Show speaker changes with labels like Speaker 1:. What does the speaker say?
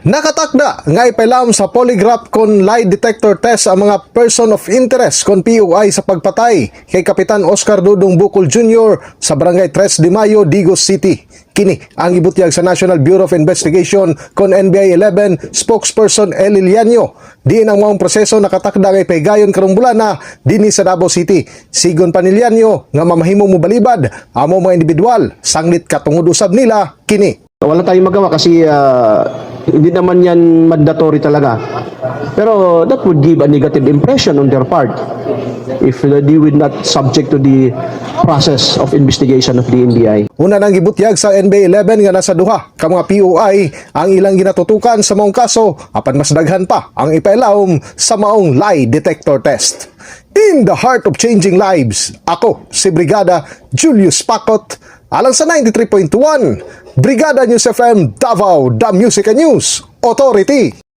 Speaker 1: Nakatakda nga ipailam sa polygraph kon lie detector test ang mga person of interest kon POI sa pagpatay kay Kapitan Oscar Dudong Bukol Jr. sa Barangay 3 de Mayo, Digos City. Kini ang ibutyag sa National Bureau of Investigation kon NBI 11 spokesperson Eli Llano. Diin ang maong proseso nakatakda nga ipaygayon karong bulana dinhi sa Davao City. Sigon pa ni Llano nga mamahimong mobalibad amo mga individual sanglit katungod usab nila kini.
Speaker 2: Wala tayong magawa kasi hindi naman yan mandatory talaga. Pero that would give a negative impression on their part if they would not subject to the process of investigation of the NBI.
Speaker 1: Una nang gibutyag sa NBI 11 nga nasa duha ka mga POI ang ilang ginatutukan sa maong kaso apan mas daghan pa ang ipailawom sa maong lie detector test. In the heart of changing lives, ako si Brigada Julius Pacot alang sa 93.1 Brigada News FM Davao, the Music and News Authority.